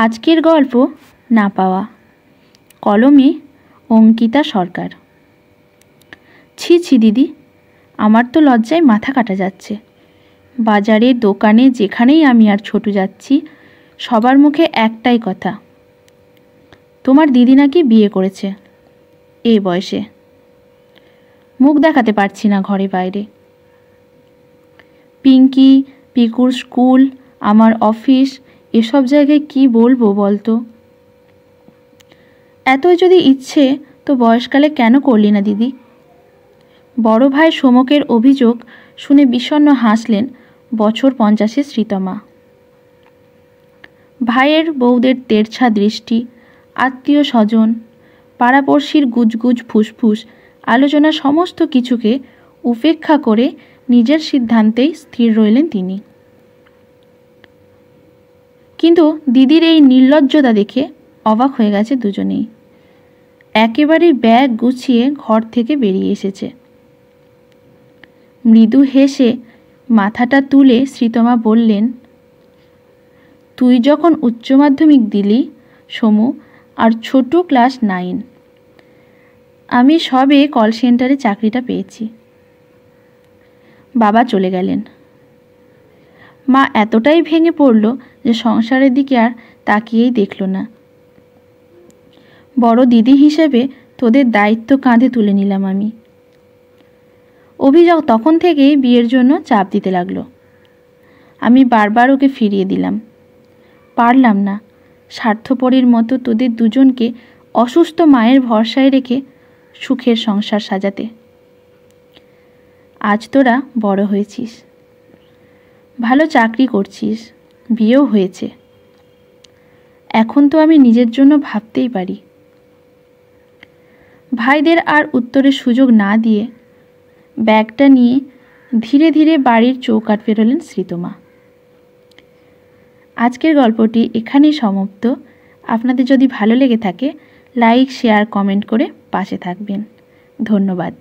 আজকের গল্প না পাওয়া, কলমে অঙ্কিতা সরকার। ছি ছি দিদি, আমার তো লজ্জায় মাথা কাটা যাচ্ছে। বাজারে দোকানে যেখানেই আমি আর ছোটু যাচ্ছি, সবার মুখে একটাই কথা, তোমার দিদি নাকি বিয়ে করেছে এই বয়সে। মুখ দেখাতে পারছি না ঘরে বাইরে। পিঙ্কি, পিকুর স্কুল, আমার অফিস, এসব জায়গায় কি বলবো বলতো? এতই যদি ইচ্ছে তো বয়সকালে কেন করলি না দিদি? বড় ভাই সোমকের অভিযোগ শুনে বিষণ্ণ হাসলেন বছর 50-এর শ্রীতমা। ভাইয়ের বউদের তেরছা দৃষ্টি, আত্মীয় স্বজন, পাড়াপড়শির গুজগুজ ফুসফুস আলোচনা সমস্ত কিছুকে উপেক্ষা করে নিজের সিদ্ধান্তেই স্থির রইলেন তিনি। কিন্তু দিদির এই নির্লজ্জতা দেখে অবাক হয়ে গেছে দুজনেই। একেবারে ব্যাগ গুছিয়ে ঘর থেকে বেরিয়ে এসেছে। মৃদু হেসে মাথাটা তুলে শ্রীতমা বললেন, তুই যখন উচ্চ মাধ্যমিক দিলি সমু, আর ছোট ক্লাস 9, আমি সবে কল সেন্টারে চাকরিটা পেয়েছি। বাবা চলে গেলেন। মা এতটাই ভেঙে পড়ল যে সংসারের দিকে আর তাকিয়েই দেখল না। বড় দিদি হিসেবে তোদের দায়িত্ব কাঁধে তুলে নিলাম আমি। অভিযোগ তখন থেকেই বিয়ের জন্য চাপ দিতে লাগলো। আমি বারবার ওকে ফিরিয়ে দিলাম। পারলাম না স্বার্থপরের মতো তোদের দুজনকে অসুস্থ মায়ের ভরসায় রেখে সুখের সংসার সাজাতে। আজ তোরা বড় হয়েছিস, ভালো চাকরি করছিস, বিয়েও হয়েছে। এখন তো আমি নিজের জন্য ভাবতেই পারি। ভাইদের আর উত্তরের সুযোগ না দিয়ে ব্যাগটা নিয়ে ধীরে ধীরে বাড়ির চৌকাঠ পেরোলেন শ্রীতমা। আজকের গল্পটি এখানেই সমাপ্ত। আপনাদের যদি ভালো লেগে থাকে লাইক, শেয়ার, কমেন্ট করে পাশে থাকবেন। ধন্যবাদ।